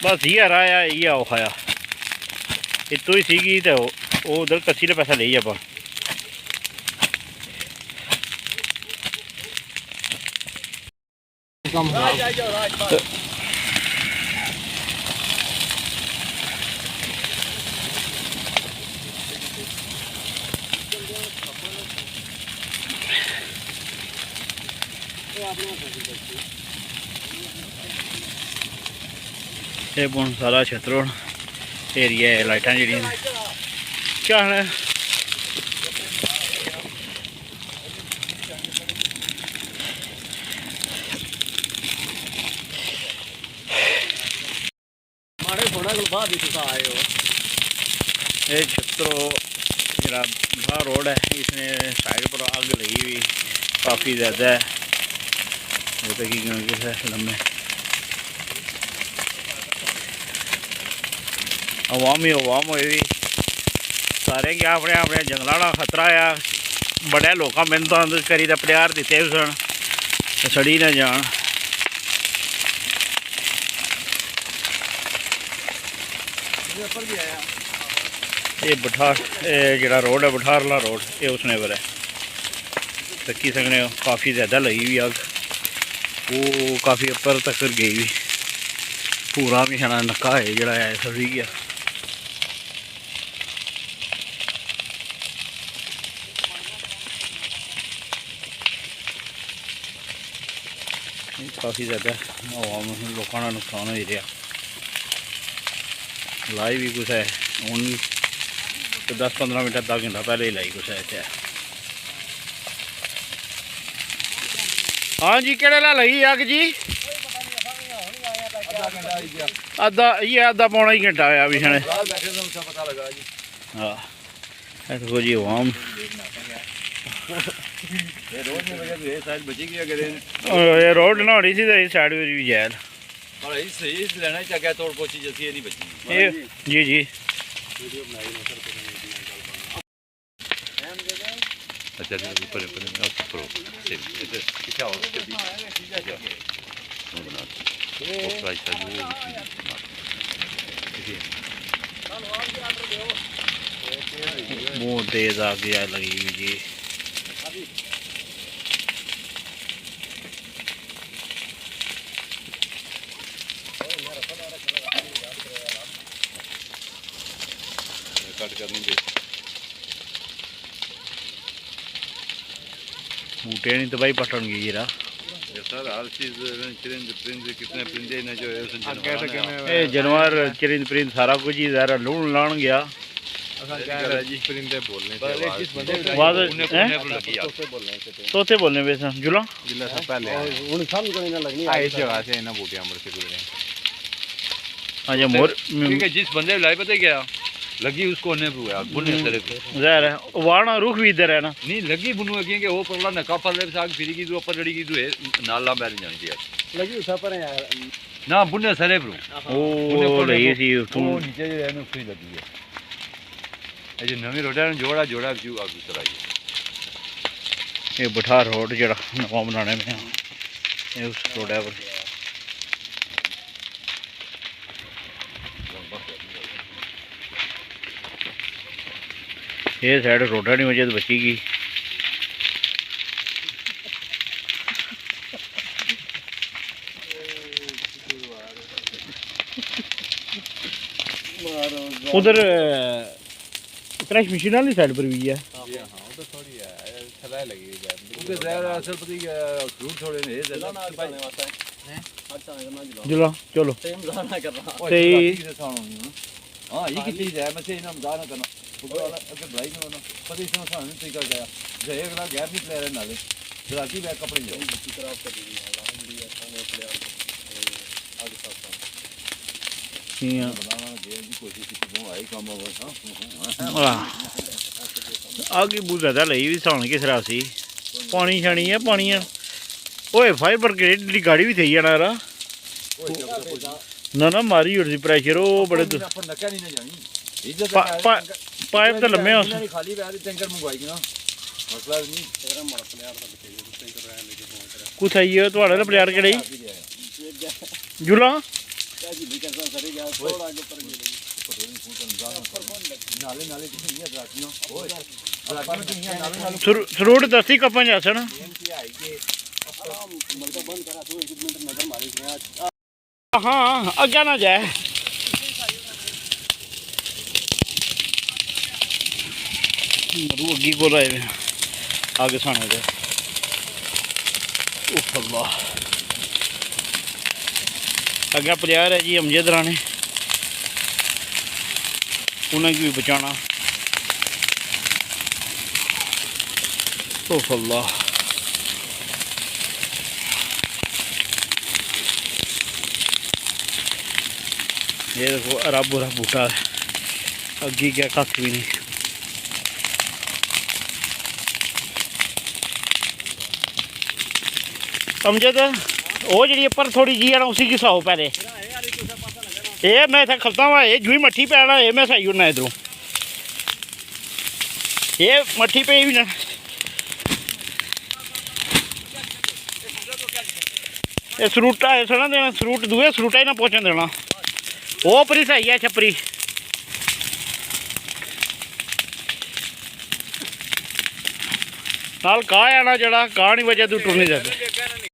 बस यार आया ये आओ खाया इतो ही सीगी तो वो उधर कच्ची ने पैसा ले आप ये बहुत सारा छतरों एरिया है लाइटा जी क्या है ये छतरों जरा बाहर रोड है इसने साइड पर आग लगी हुई काफ़ी ज़्यादा है वो तो की लम्बे अवाम ही अवाम हो सारे क्या अपने अपने जंगलों का खतरा आ बड़े लोग मेहनत करी तो प्यार दिते सन सड़ी ना जान ये बठार जरा रोड है बठारला रोड ये उसने पर है तकी सकने काफ़ी ज़्यादा लगी हुई आग वो काफ़ी ऊपर तक गई हुई पूरा भी है नक्का है जरा है सड़ी गया काफ़ी ज़्यादा आवाम लोगों का नुकसान हो रहा लाई भी कुछ है हूँ 10-15 मिनट अद्धा घंटा पहले ही लाई कुछ है इतने हाँ जी केड़े ला लगी अग जी अद्धा ये अद्धा पौना ही घंटा आया भी हाँ देखो जी आवाम ये रोड ना होनी सी तो इस साइड भी जैल जी जी बहुत तेज आग लगी हुई जी बूटे नहीं तबाही पटन गई जरा सर हर चीज परिंदे कितने परिंदे ने जो है जानवर चरिंद परिंद सारा कुछ ही ज़रा लूण लान गया परिंदे बोलने तोते बोलने पे जुला जिला से पहले इस जगह से ना बूटियां मर के गुजरे अच्छा मोर जिस बंदे लाई पता क्या लगी उसको ने हुआ बुने सरे पे ज़ाहिर है वाणा रुख भी इधर है ना नहीं लगी बुनु के वो परला नका पर ले साग फिरी की जो ऊपर लड़ी की जो है नाला बैल जानी थी लगी उठा पर यार ना बुने सरे पे ओ लगी सी वो नीचे जो है ना फ्री लगी है ये नवी रोड है जोड़ा जोड़ा व्यू आगे चलाई ये बठार रोड जरा नवा बनाने में ये उस रोड है पर ये साइड रोडा नहीं वजह तो बचेगी उधर क्रैश मशीन वाली साइड पर भी है तो थोड़ी है थला लगी हुई है उधर ज़्यादा असल पता है फ्रूट थोड़े ने जुला चलो सही हां ये की चीज है मैं से इनाम दाना करना अगर भाई ने पता इसमें सा नहीं तरीका गया जो एक ना गैप नहीं ले रहे नाले जराती बैग कपड़े जाओ खराब कर दी है सामने प्लेयर आगे साथ यहां बनाना गेम की कोशिश की वो आई काम वाह आगे बहुत ज़्यादा लई भी सान किस तरह सी पानी छानी है पानी ओए फायर ब्रिगेड की गाड़ी भी थी जाना यार ना ना मारी उड़ती प्रेशर वो बड़े पाइप तो लम्बे खाली टैंकर मंगवाई ना मसला नहीं कुछ आई है थोड़ा प्लेयर केड़े जुला ਨਾਲੇ ਨਾਲੇ ਕਿੰਨੀਆਂ ਦਰਾਟੀਆਂ ਓਏ ਦਰਾਟੀਆਂ ਕਿੰਨੀਆਂ ਨਾਲੇ ਨਾਲੇ फ्रूट दसी कपन जासन हाँ अग्गे ना जाए मरू अग्गी को आए आगे साने दे अल्लाह अग्गे प्लेयर है जी अमजद राणे उन्हें भी बचाना अल्लाह ये देखो अरब बूटा अग्गी क्या कख भी नहीं अमजद वो जी पर थोड़ी जी है ना उसी की साओ पहले ये मैं इतना खलता हुआ ये जूही मट्ठी पैना ये मैं सही होना इधरों ये मट्ठी पे भी ना ये सरूटा है सुना देना सरूट दूए सरूटा ही ना पहुँचन देना वो परी सही है छपरी नाल काह आना जड़ा काह नहीं वजह तू टुर नहीं जाता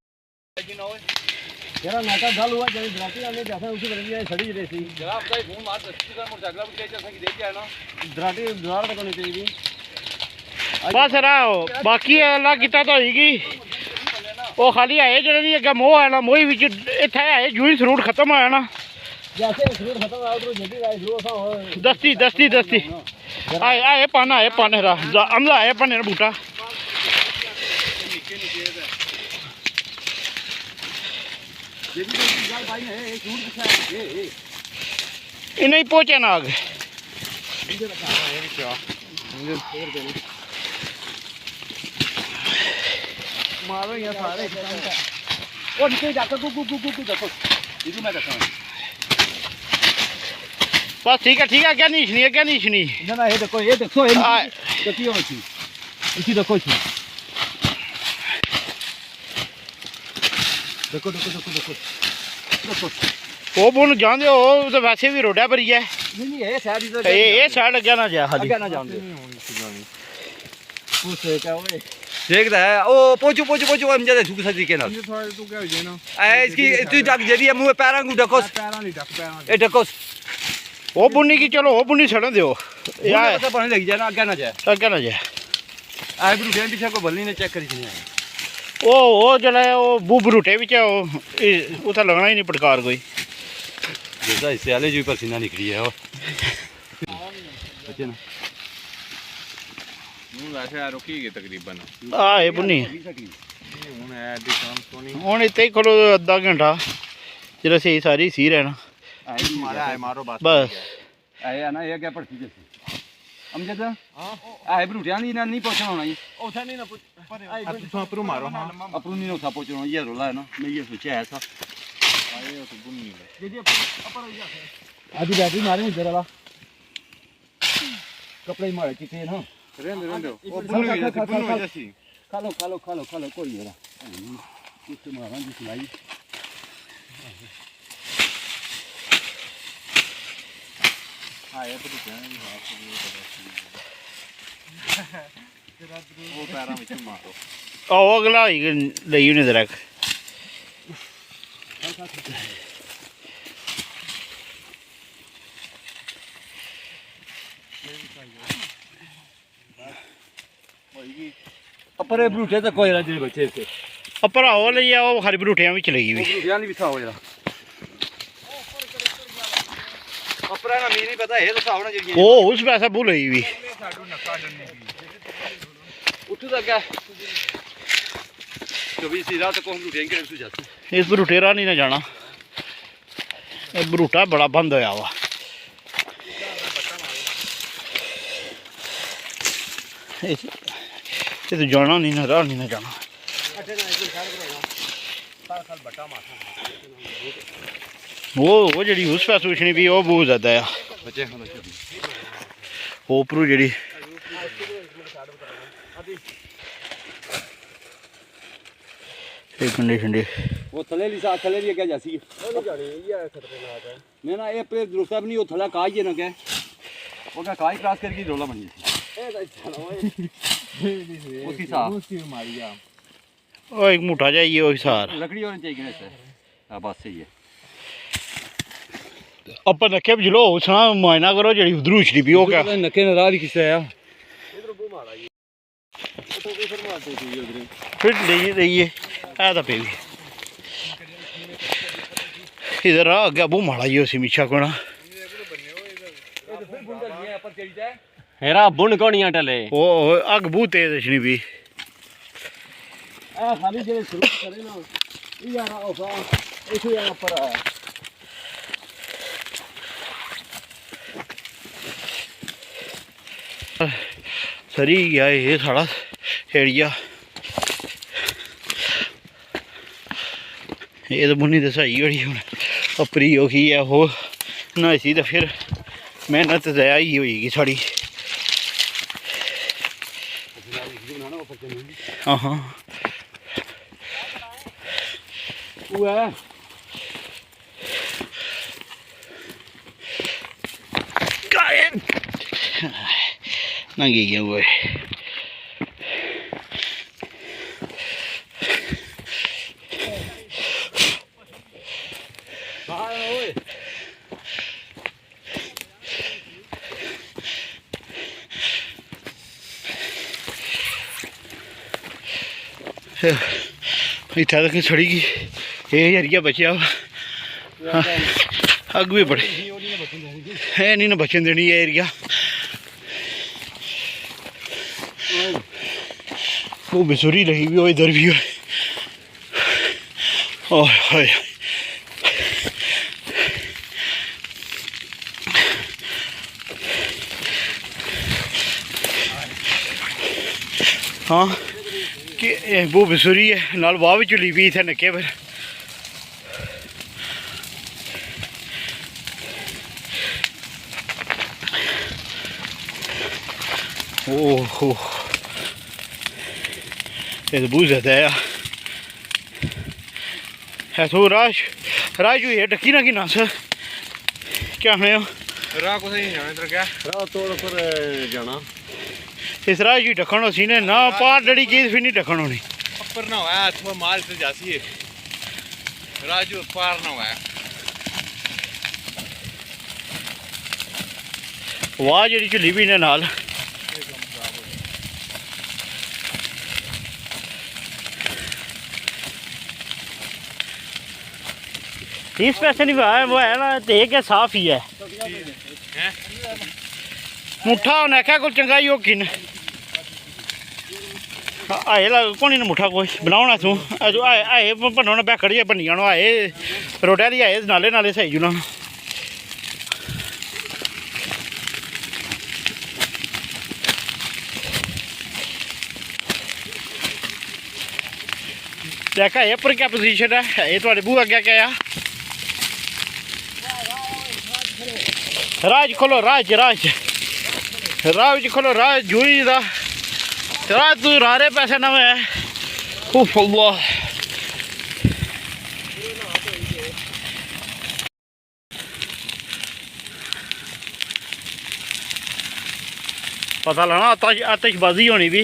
यार नाका गल हुआ जब दराटी आने जैसा उसी बन गया सड़ी रेसी जरा आपका फोन मार 10 का मोटरसाइकिल भी ले चल की दे के आना दराटी द्वार तक नहीं चाहिए बस रहा बाकी अल्लाह किता तो होगी वो खाली आए जो नहीं अगर मोह आना मोही बिच इतना है जूही सरूट खत्म होया ना जैसे सरूट खत्म हुआ उधर जल्दी आए जो सा दस्ती दस्ती दस्ती आए आए पाने रा अमला आए पाने बूटा नहीं पहुंचे ना आगे मारो यहाँ सारे और नीचे जाकर गु देखो इधर मैं देखता हूँ बस ठीक है क्या नीचनी ना ये देखो ये कटी हो इसी देखो देखो वो बुन जान दे वो तो वैसे भी रोड़ा भरी है नहीं ये साइड इधर ये साइड अगे ना जा हाली अगे ना जान दे पूछ क्या ओए देखदा है ओ पोचो हम ज्यादा झुक सदी के ना थोड़ा तू क्या हो जाए ना ए इसकी तू डक जदी मुंह पैरां को डकोस पैरां नहीं डक पैरां ए डकोस वो बुनी की चलो वो बुनी छड़ दियो यार पता पानी लग जाए ना अगे ना जाए आई ब्रू डेंट से को बल्ली ने चेक करी नहीं वो जला वो बुबरूटे विच उथा लगना ही नहीं पटकार कोई जैसा इससे आले जो पसीना निकली है वो बच्चे ना वैसे रुकी तकरीबन ये बुनी हूँ इतने ही खोलो अद्धा घंटा जरा सही सारी सी रहना मारो बस आया ना ये क्या पड़ती जैसे अमजद हां ब्रूटियां नहीं पहुंचना होना ये उठा नहीं ना तो अपरू मारो हां अपरू नहीं उठा पहुंचना ये रोला है ना मैं ये सोचा ऐसा आए तो बुन नहीं ले जी अपर हो जा आधी बैटरी मारे इधर वाला कपड़े मारे किथे ना रहने वो बुन हो जाती खा लो कोई है कुछ मारा जी सिलाई आए तो क्या नहीं वो पैरा में मारो अगला लई नहीं दरक अपरे ब्रूटे तो कोई राजे बच्चे से अपर आओ ले आओ हरी ब्रूटियां भी चलेगी भी ब्रूटियां नहीं बिठा हो जरा अपरा ना मेरी पता है तो सावना जरिए ओ उस पैसा भूल ही भी उठ तक क्या कभी सीधा तक हम ब्रूटे के जाते इस ब्रूटेरा नहीं ना जाना ये ब्रूटा बड़ा बंद होया हुआ ये तो जाना नहीं ना राह नहीं ना जाना वो जी उस पास उछनी भी वो बहुत ज़्यादा है वो उपरू जी ठंडी ठंडी ਉਹ ਥੱਲੇ ਲਈ ਸਾਥ ਥੱਲੇ ਵੀ ਅੱਗੇ ਜਾਸੀ ਉਹ ਨਹੀਂ ਜਾਣੀ ਇਹ ਖਤਰਨਾਕ ਹੈ ਨਹੀਂ ਨਾ ਇਹ ਪੇ ਦਰੁਸਤਾ ਵੀ ਨਹੀਂ ਉਹ ਥੱਲੇ ਕਾਜ ਜੇ ਨਾ ਗਏ ਉਹ ਕਾ ਕਾਜ ਕ੍ਰਾਸ करके रोला बन गई ਇਹ ਤਾਂ ਚਲੋ ਉਸकी साथ उसकी मारी आ ओ एक मोटा जाइए वो सार लकड़ी होनी चाहिए ना सर हां बस सही है अपन नके बिजलो सुना मुआयना करो जेडी उधर उछली भी हो क्या नके नाराज किससे आया इधर बो मारा ये तो कोई फरमाते थी उधर फिर रहिए आ तो पे इधर आ गया बो मारा ये सी मिछा कोना हेरा बुन कोनिया टले ओ अग बू तेज छनी भी आ खाली जे शुरू करे ना ई यार ओसा ऐसे यहां पर है सरी गया ये सारा एरिया ये तो बुनी तो सही होनी हूँ अपरी औखी है वो ना इसी तो फिर मेहनत ज़ाया ही होगी साड़ी हाँ हाँ नंगी गया वो इतना तक सड़ी गई ये हरिया बचा अग भी बड़े है नहीं ना बचन देनी है एरिया वो बिसुरी रही भी हो इधर भी हो हाँ कि वो बिसुरी है नाल वाह भी चली भी इतने नके पर ओहो ये तो बहुत ज़्यादा है तो राजू ये डकी ना कि ना सर क्या है राह को सही जाना इधर क्या राह तोड़ पर जाना इस राजू ढक्कन सी ने ना पार डड़ी चीज फिर नहीं ढक्कन होनी ऊपर ना हुआ अथवा माल से जासी है राजू पार ना हुआ वाह जी चली भी ने नाल इस पैसे नहीं हुआ वो है ना ते के साफ ही है मुठा उन्हें क्या कुछ चंगा ही हो किन आए ला कौन ने मुठा कोई बनाना तू आए बनना बैकड़ जे बनी जाना आए रोटियां दी आए नाले नाले सही जुना देखा ये पर क्या पोजीशन है ये थोड़े बूआ क्या क्या राज खोलो राज राज राज खोलो राज जूही दा राज तू रारे पैसे ना है उफ अल्लाह पता लगा आतिशबाजी होनी भी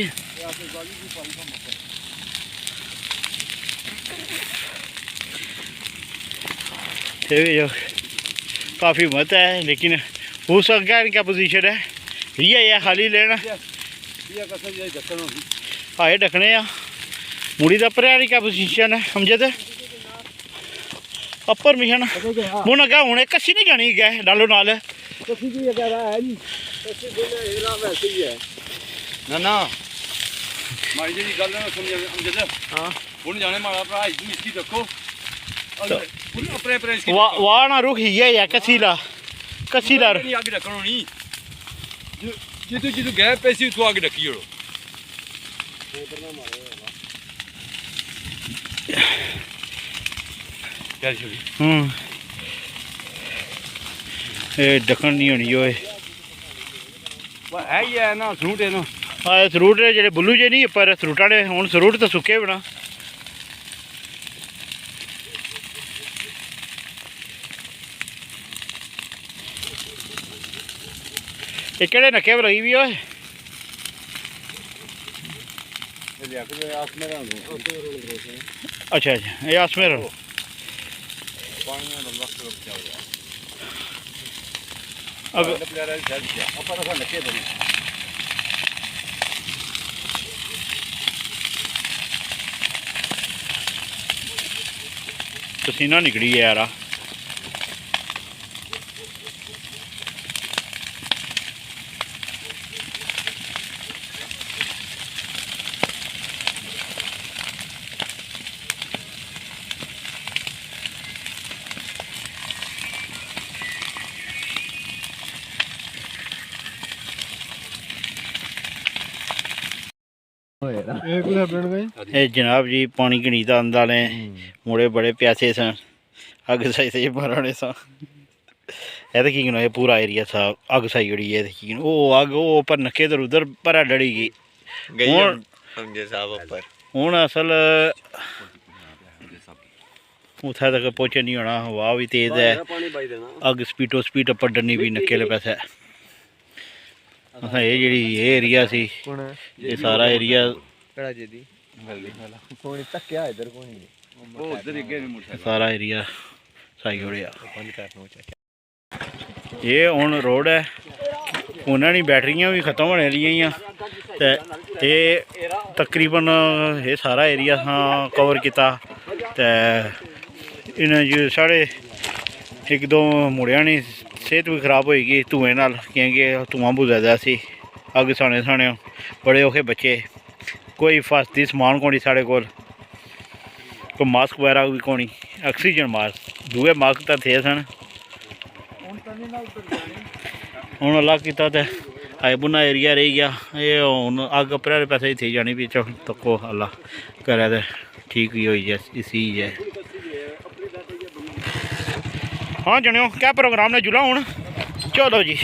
काफ़ी मत है लेकिन हो सकता है क्या पोजीशन है ये है खाली लेना आए ढकने मुड़ी का पर क्या पोजीशन है समझे थे अपर मिशन मुन अगर हूँ कसी नहीं जानी गए डालो नाल ना मारी जी गल समझे हाँ हूँ जाने माड़ा भरा इसकी रखो वाह ना रुख ये कसीला आगे रखना नहीं जितू जितू गैप पैसी तो आगे रखी हो ढक्कन नहीं होनी जो है ही है ना फ्रूट है ना हाँ फ्रूट जेडे बुल्लू जे नहीं पर फ्रूटा ने हूँ फ्रूट तो सुके बना ਇਹ ਕਿਹੜੇ ਨੱਕੇ ਪਰ ਲੱਗੀ ਵੀ ਓਏ? ਅੱਛਾ ਅੱਛਾ, ਇਹ ਆਸਮੇਰ पसीना निकली है यार। जनाब जी पानी गणीता आंदा ने मुड़े बड़े प्यासे सन अग साई से मराने सन की गिनो पूरा एरिया सा अग साई उड़ी है वो अग वो पर नक्के इधर उधर पर डड़ी गई हूँ असल उत्थे तक पहुंचे नहीं होना। हवा भी तेज है, अग स्पीडो स्पीड पढ़नी भी नक्के ले पैसा ये जी एरिया सी ये सारा एरिया सारा एरिया साई उड़िया। ये हुण रोड है उन्होंने बैटरियां भी खत्म होने लगियां ते ये तकरीबन ये सारा एरिया कवर किया ते इन्हें जो साढ़े एक दो मुड़िया ने सेहत भी खराब होएगी धुएं नाल क्योंकि धुआं बहुत ज़्यादा सी अग साने साने बड़े औखे बच्चे कोई फसदी समान कोनी साढ़े कोल कोई मास्क वगैरह भी कोनी ऑक्सीजन मास्क दूए मास्क तो थे सन हूँ अलग किया तो अज बुना एरिया रही गया ये हूँ अग भरे पैसे ही थी जानी भी चल तको अल्लाह करे तो ठीक ही होई जाए इसी है। हाँ जनियो क्या प्रोग्राम ने जुड़ा हूँ चलो जी।